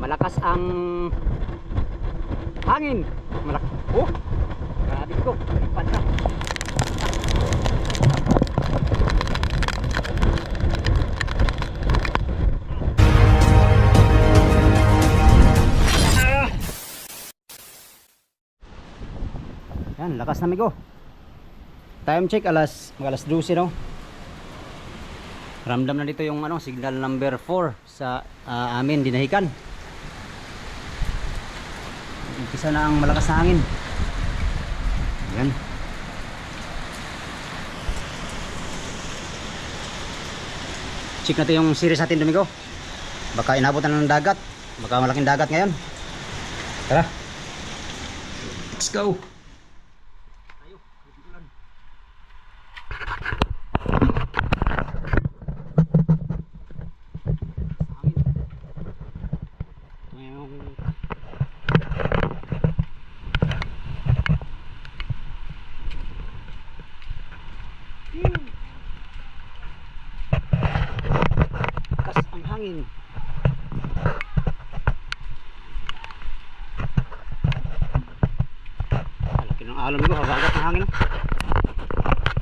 malakas ang hangin. Oh, grabe ko, lipad na. Yan, lakas na amigo. Time check alas 12 no. Ramdam na dito yung signal number 4 sa amin dinahikan. Umpisa na ang malakas na hangin. Yan. Check natin yung series natin Domingo. Baka inabot na ng dagat. Baka malaking dagat ngayon. Tara. Let's go. Hangin. Laki ng alon ko, habagat na hangin.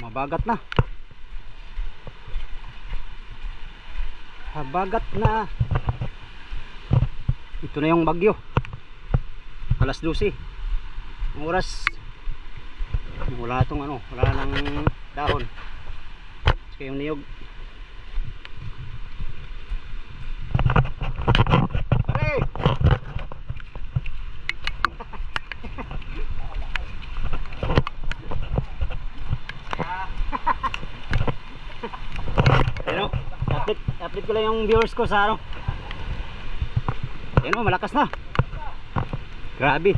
Mabagat na. Habagat na. Ito na yung bagyo. Alas 12. Ang oras wala tong wala nang dahon. Kaya yung niyog. Update ko lang yung viewers ko sa Ayun malakas na. Grabe.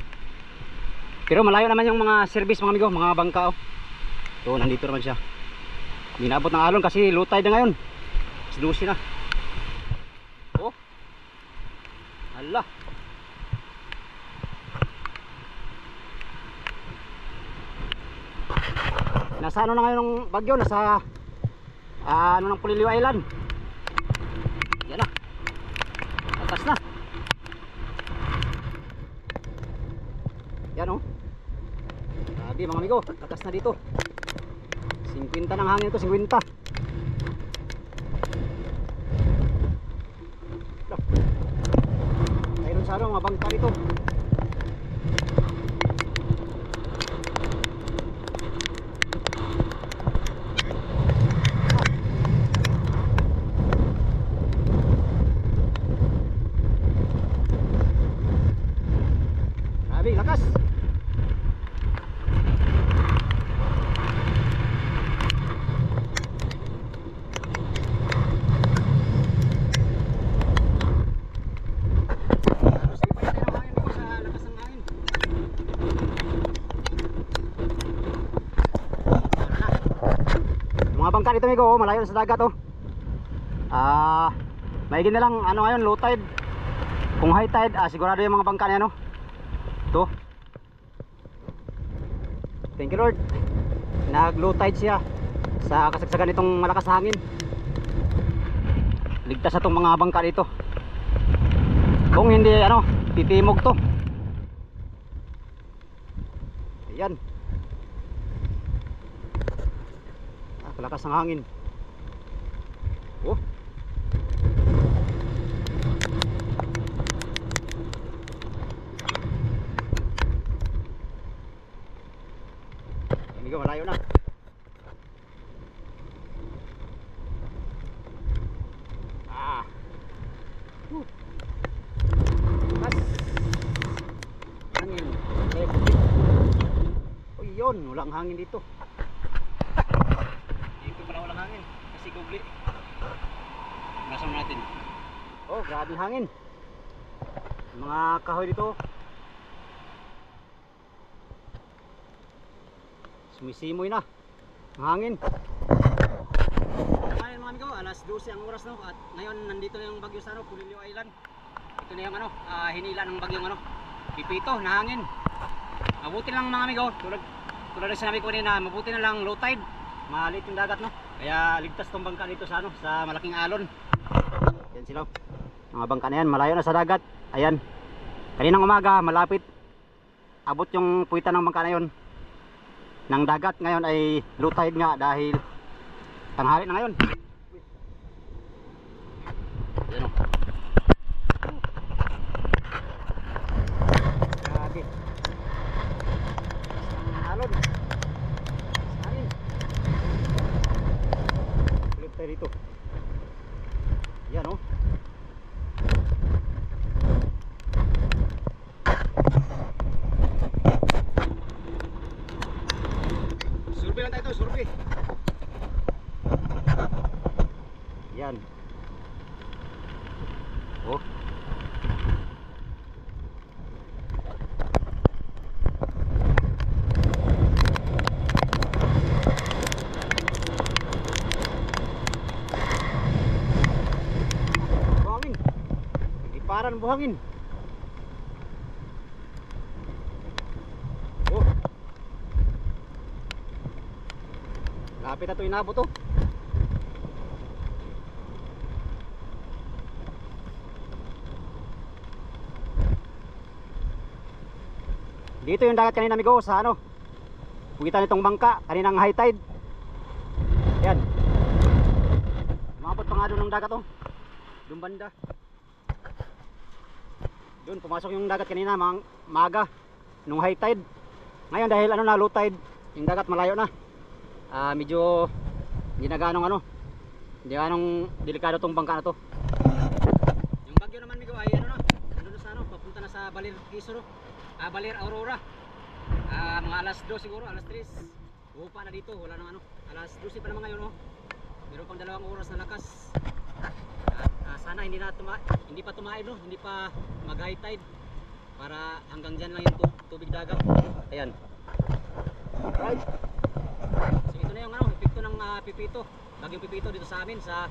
Pero malayo naman yung mga service mga amigo, mga bangka Ito, nandito naman siya. Hindi naabot ng alon kasi low tide na ngayon. 12 na. Oh. Hala. Nasa na ngayon ng bagyo, nasa ng Puliliw Island. Yan na. Atas na. Yan Grabe mga amigo, atas na dito. 50 ng hangin ito, 50. Mayroon sa mga bangka dito. Lakas. Mga bangka dito amigo, malayo sa dagat maigin na lang ngayon low tide. Kung high tide sigurado yung mga bangka niya ito. Thank you Lord. Nag low tide siya sa kasagsagan nitong malakas hangin. Ligtas na itong mga bangka dito. Kung hindi titimog to. Ayan. Kalakas ng hangin. Oh. Malayo na. Mas hangin. Oh yun, walang hangin dito. Dito pala walang hangin kasi gugli. Nasaan natin? Oh, grabe hangin. Mga kahoy dito. Sumisimoy na ang hangin. Ngayon mga amigo, alas 12 ang oras at ngayon nandito na yung bagyo sa Puliliw Island. Ito na yung hinila ng bagyong pipito na hangin. Mabuti lang mga amigo, tulad ng sinabi ko kanina, mabuti na lang low tide. Maliit yung dagat Kaya ligtas tong bangka dito sa sa malaking alon. Yan sila. Mga bangka na yan, malayo na sa dagat. Ayan. Kaninang umaga, malapit. Abot yung puwitan ng bangka na yun. Ng dagat ngayon ay low tide nga dahil tanghali na ngayon. Ayan o. Grabe. Ang alon. Anin. Ulit tayo dito. Ayan o. Survey lang tayo ito, survey. Yan. Oh. Buhangin. Iparan buhangin. Oh. Lapit na ito inabot to. Dito yung dagat kanina amigo sa ano. Pugitan nitong bangka kaninang high tide. Yan. Umabot pa nga doon ng dagat to. Doon banda. Doon pumasok yung dagat kanina maaga nung high tide. Ngayon dahil ano na low tide, yung dagat malayo na. Medyo hindi na ganong ano. Hindi ganong delikado tong bangka na to. Yung bagyo naman migo ay ano na. Ano na sa ano, papunta na sa Baler Quezon no. Baler Aurora. Mga alas 2 siguro, alas 3. Upa na dito, wala nang ano. Alas 12 pa naman ngayon no. Meron pang 2 oras na lakas. Sana hindi pa tumaib no, hindi pa mag high tide. Para hanggang diyan lang yung tubig dagat. Ayan. Right. So ito na yung ano, epekto ng Pipito. Bagyong Pipito dito sa amin sa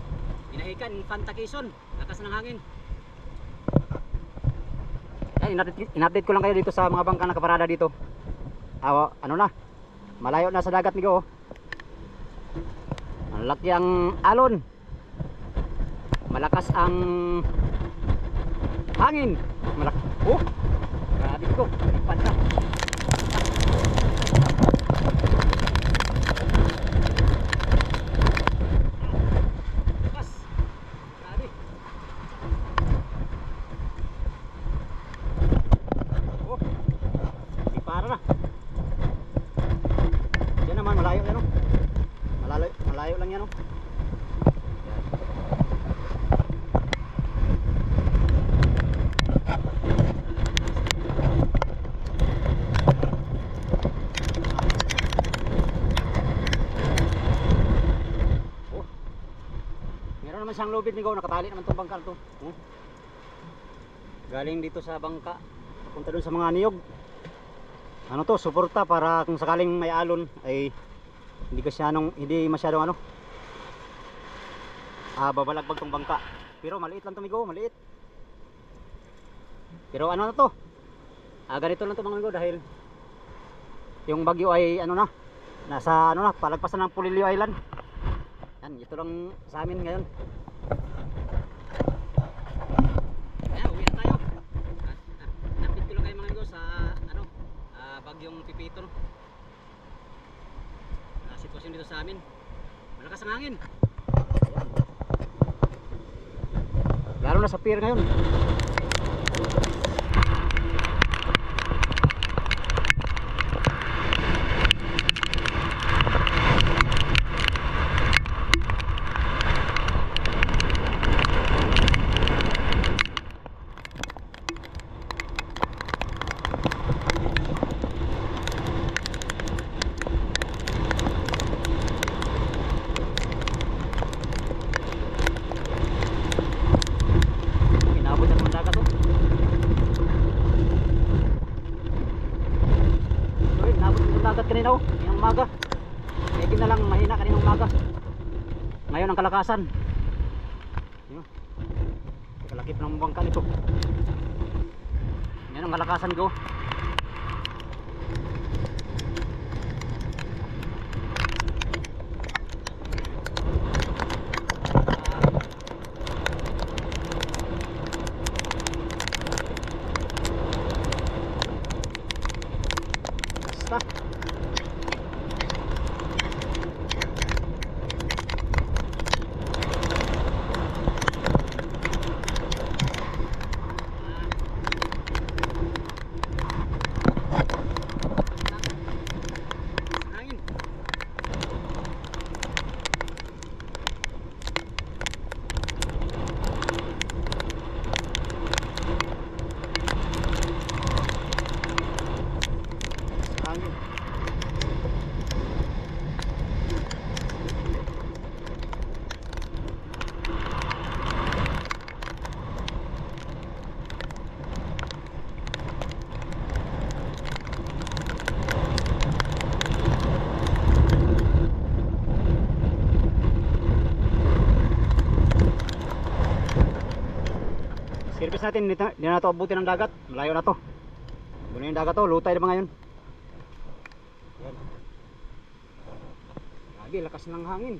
Inahican, Infanta Quezon. Lakas ng hangin. Ay, in-update ko lang kayo dito sa mga bangka nakaparada dito. Ano na? Malayo na sa dagat migo. Ang laki ang alon. Malakas ang hangin. Oh. Grabe ko. Lipad na. Malayo lang yan oh. Oh. Meron naman siyang lubid ni Go, nakatali naman itong bangka to. Oh. Galing dito sa bangka, papunta dun sa mga niyog. Ano to, suporta para kung sakaling may alon ay hindi masyadong ano babalagbag tong bangka. Pero maliit lang to migo, maliit. Pero ano na to, ganito lang to mga migo dahil yung bagyo ay ano na, nasa ano na, palagpasan ng Polillo Island. Yan, ito lang sa amin ngayon. Ayan, uwi na tayo. Napit ko lang kayo mga migo sa ano, bagyong Pipito no. Sitwasyon dito sa amin, malakas ang hangin. Lalo na sa pier ngayon. Kanina yung umaga medyo na lang mahina kanina umaga, ngayon ang kalakasan yun, kalakip ng bangka nito, yan ang kalakasan ko. basta. Hangin. Hangin. Service natin, hindi na ito abutin ng dagat. Malayo na to. Doon na yung dagat to, lutay na mga yun. Yan. Lagi, lakas ng hangin.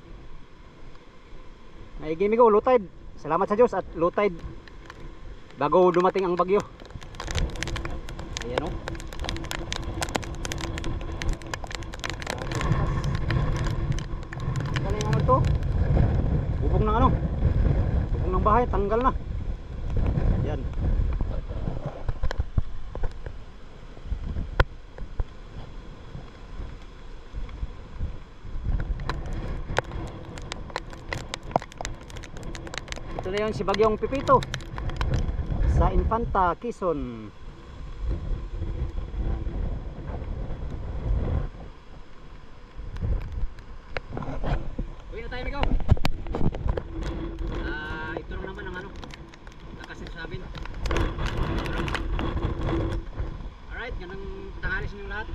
Naigimi ko, low tide. Salamat sa Diyos at low tide bago dumating ang bagyo. Ayan o. Galing naman to. Bubong ng ano, bubong ng bahay, tanggal na. Yan. Ito na yun si Bagyong Pipito sa Infanta, Quezon. Uwi na tayo, Migo. Ito lang naman ang ano, nakasabsabin. Alright, ganang tanghali sa inyong lahat.